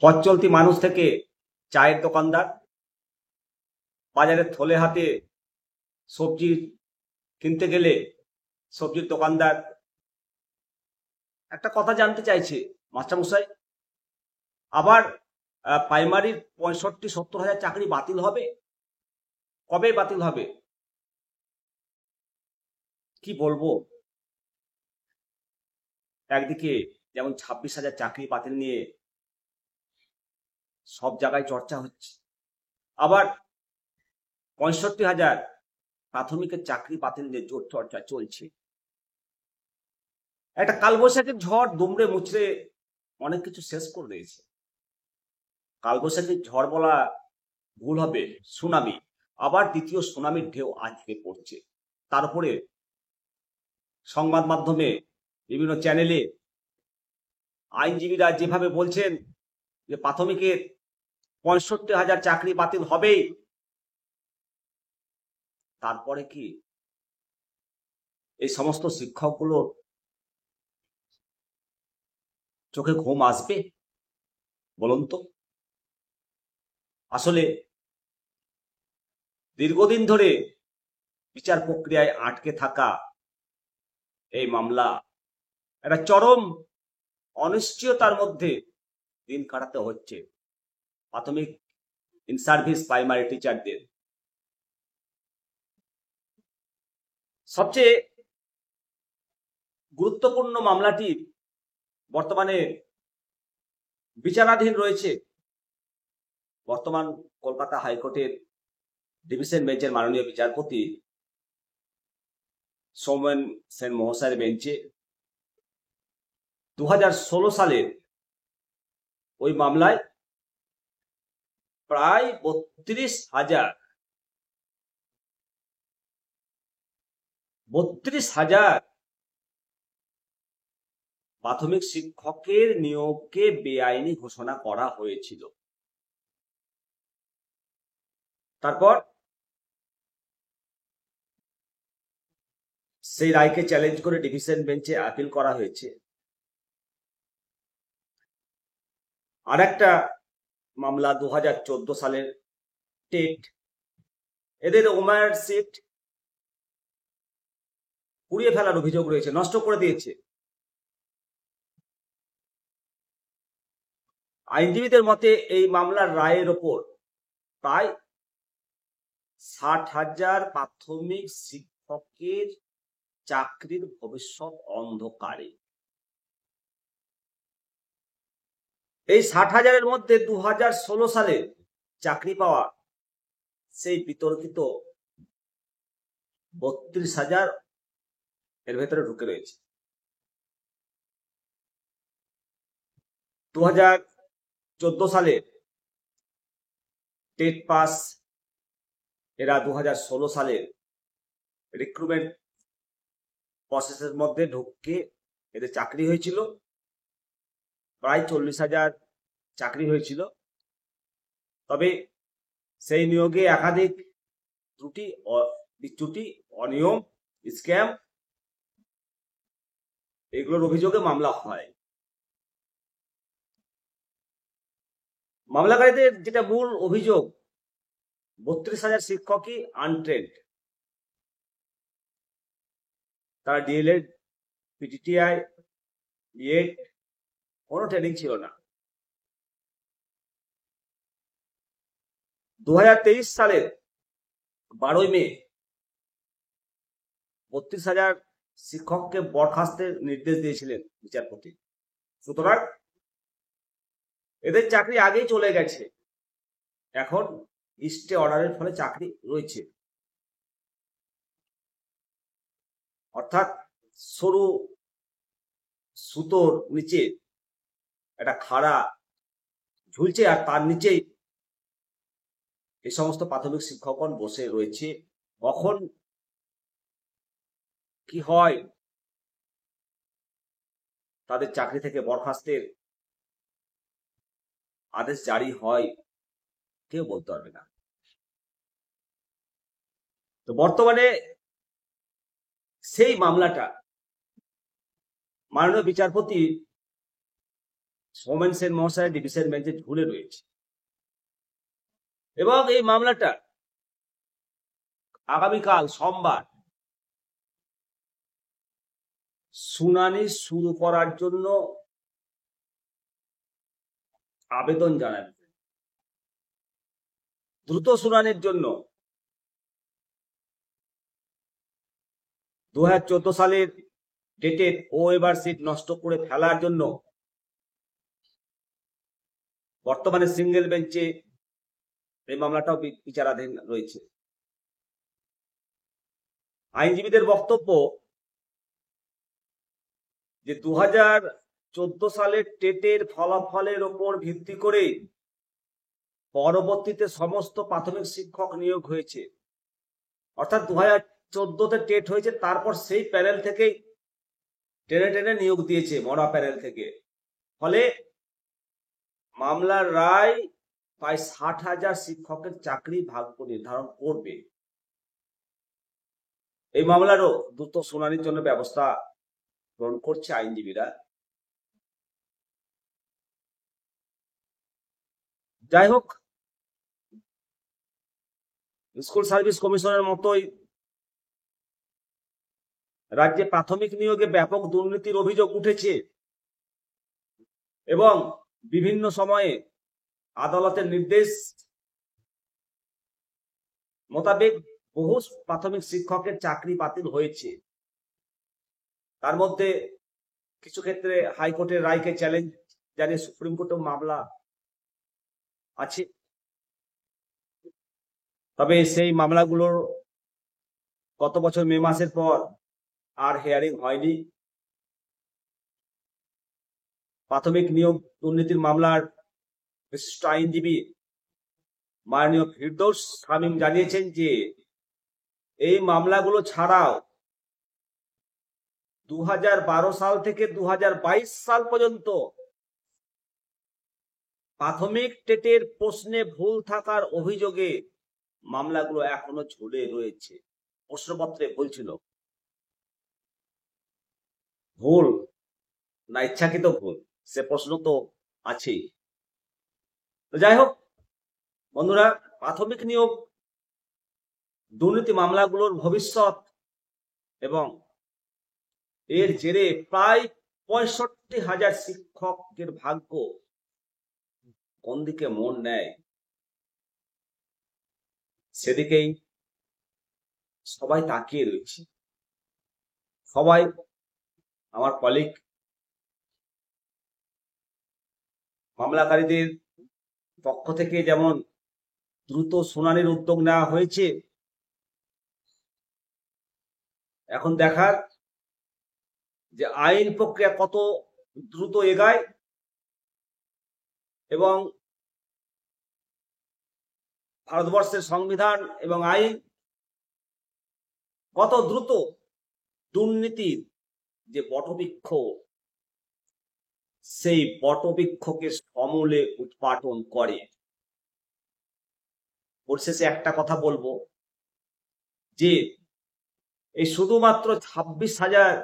পথ চলতি মানুষ থেকে চায়ের দোকানদার, বাজারে থলে হাতে সবজি কিনতে গেলে সবজির দোকানদার একটা কথা জানতে চাইছে, মাস্টারমশাই আবার প্রাইমারির 65-70 হাজার চাকরি বাতিল হবে, কবে বাতিল হবে? কি বলবো, একদিকে যেমন 26,000 চাকরি বাতিল নিয়ে সব জায়গায় চর্চা হচ্ছে, আবার 65,000 প্রাথমিকের চাকরি বাতিল নিয়ে জোর চর্চা চলছে। একটা কালবৈশাখীর ঝড় দুমড়ে মুচড়ে অনেক কিছু শেষ করে দিয়েছে। কালবৈশাখীর ঝড় বলা ভুল হবে, সুনামি। আবার দ্বিতীয় সুনামির ঢেউ আজকে পড়ছে। তারপরে সংবাদ মাধ্যমে বিভিন্ন চ্যানেলে আইনজীবীরা যেভাবে বলছেন যে প্রাথমিকের 65,000 চাকরি বাতিল হবেই, তারপরে কি এই সমস্ত শিক্ষকগুলোর চোখে ঘুম আসবে বলুন তো? আসলে দীর্ঘদিন ধরে বিচার প্রক্রিয়ায় আটকে থাকা এই মামলা একটা চরম অনিশ্চয়তার মধ্যে দিন কাটাতে হচ্ছে প্রাথমিক ইন সার্ভিস প্রাইমারি টিচারদের। সবচেয়ে গুরুত্বপূর্ণ মামলাটি বর্তমানে বিচারাধীন রয়েছে বর্তমান কলকাতা হাইকোর্টের ডিভিশন বেঞ্চের মাননীয় বিচারপতি সৌমেন সেন মহাশয়ের বেঞ্চে। 2016 সালের ওই মামলায় প্রায় 32,000 প্রাথমিক শিক্ষকের নিয়োগকে বেআইনি ঘোষণা করা হয়েছিল। তারপর সেই রায়কে চ্যালেঞ্জ করে ডিভিশন বেঞ্চে আপিল করা হয়েছে। আর একটা মামলা 2014 সালের টেট, এদের ওমার সিট পুড়িয়ে ফেলার অভিযোগ রয়েছে, নষ্ট করে দিয়েছে। আইনজীবীদের মতে এই মামলার রায়ের ওপর প্রায় 60,000 প্রাথমিক শিক্ষকের চাকরির ভবিষ্যৎ অন্ধকারে। এই 60,000-এর মধ্যে 2016 সালে চাকরি পাওয়া সেই বিতর্কিত 32,000 এর ভেতরে ঢুকে রয়েছে। 2014 সালে টেট পাস এরা 2016 সালে রিক্রুটমেন্ট প্রসেসের মধ্যে ঢুকে এদের চাকরি হয়েছিল, প্রায় 40,000 চাকরি হয়েছিল। তবে সেই নিয়োগে একাধিক ত্রুটি, বিচ্যুতি, অনিয়ম, স্ক্যাম এগুলোর অভিযোগে মামলা হয়। মামলাকারীদের যেটা মূল অভিযোগ, 32,000 শিক্ষকই আনট্রেন্ড। তারা ডিএলএড, পিটিটিআই, বিএড কোনো ট্রেনিং ছিল না। 2023 সালের 12 মে 32,000 শিক্ষককে বরখাস্তের নির্দেশ দিয়েছিলেন বিচারপতি। সুতরাং এদের চাকরি আগেই চলে গেছে, এখন স্টে অর্ডারের ফলে চাকরি রয়েছে। অর্থাৎ সরু সুতোর নিচে একটা খাড়া ঝুলছে, আর তার নিচেই এই সমস্ত প্রাথমিক শিক্ষকগণ বসে রয়েছে। কখন কি হয়, তাদের চাকরি থেকে বরখাস্তের আদেশ জারি হয়, কেউ বলতে পারবে না। তো বর্তমানে সেই মামলাটা মাননীয় বিচারপতি সৌমেন সেন মহাশয় ডিভিশন বেঞ্চে ঝুলে রয়েছে এবং এই মামলাটা আগামীকাল সোমবার শুনানি শুরু করার জন্য আবেদন জানাবে। দ্রুত শুনানির জন্য 2014 সালের ডেটের ওয়েবার সিট নষ্ট করে ফেলার জন্য বর্তমানে সিঙ্গেল বেঞ্চে এই মামলাটাও বিচারাধীন রয়েছে। আইনজীবীদের বক্তব্য যে 2014 সালের টেটের ফলাফলের উপর ভিত্তি করে পরবর্তীতে সমস্ত প্রাথমিক শিক্ষক নিয়োগ হয়েছে, অর্থাৎ 2014-তে টেট হয়েছে, তারপর সেই প্যানেল থেকেই টেনে টেনে নিয়োগ দিয়েছে মরা প্যানেল থেকে। ফলে মামলার রায় প্রায় 60,000 শিক্ষকের চাকরি ভাগ্য নির্ধারণ করবে। এই মামলারও দ্রুত শুনানির জন্য ব্যবস্থা গ্রহণ করছে আইনজীবীরা। যাই হোক, স্কুল সার্ভিস কমিশনের মতোই রাজ্যে প্রাথমিক নিয়োগে ব্যাপক দুর্নীতির অভিযোগ উঠেছে এবং বিভিন্ন সময়ে আদালতের নির্দেশ মোতাবেক বহু প্রাথমিক শিক্ষকের চাকরি বাতিল হয়েছে। তার মধ্যে কিছু ক্ষেত্রে হাইকোর্টের রায়কে চ্যালেঞ্জ জানিয়ে সুপ্রিম কোর্টেও মামলা আছে। তবে সেই মামলাগুলোর গত বছর মে মাসের পর আর হিয়ারিং হয়নি। প্রাথমিক নিয়োগ দুর্নীতির মামলার বিশিষ্ট আইনজীবী মাননীয় ফিরদৌস শামীম জানিয়েছেন যে এই মামলাগুলো ছাড়াও 2012 সাল থেকে 2022 সাল পর্যন্ত প্রাথমিক টেটের প্রশ্নে ভুল থাকার অভিযোগে মামলাগুলো এখনো ঝুলে রয়েছে। প্রশ্নপত্রে ভুল ছিল, ভুল না ইচ্ছাকৃত ভুল, সে প্রশ্ন তো আছেই। যাই হোক বন্ধুরা, প্রাথমিক নিয়োগ দুর্নীতি মামলাগুলোর ভবিষ্যৎ এবং এর জেরে প্রায় 65,000 শিক্ষকের ভাগ্য কোন দিকে মন নেয় সেদিকেই সবাই তাকিয়ে রয়েছে। সবাই, আমার কলিগ, মামলাকারীদের পক্ষ থেকে যেমন দ্রুত শুনানির উদ্যোগ নেওয়া হয়েছে, এখন দেখার যে আইন প্রক্রিয়া কত দ্রুত এগায় এবং ভারতবর্ষের সংবিধান এবং আইন কত দ্রুত দুর্নীতির যে বটবৃক্ষ, সেই বটবৃক্ষকে সমূলে উৎপাটন করে। পরিশেষে একটা কথা বলবো যে এই শুধুমাত্র 26,000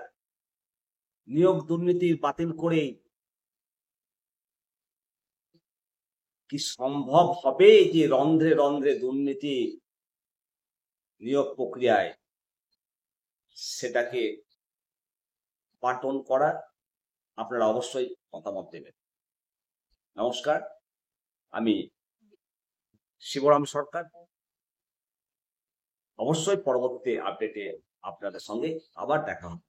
নিয়োগ দুর্নীতি বাতিল করেই কি সম্ভব হবে যে রন্ধ্রে রন্ধ্রে দুর্নীতি নিয়োগ প্রক্রিয়ায় সেটাকে পাটন করা? আপনারা অবশ্যই মতামত দেবেন। নমস্কার, আমি শিবরাম সরকার। অবশ্যই পরবর্তী আপডেটে আপনাদের সঙ্গে আবার দেখা হবে।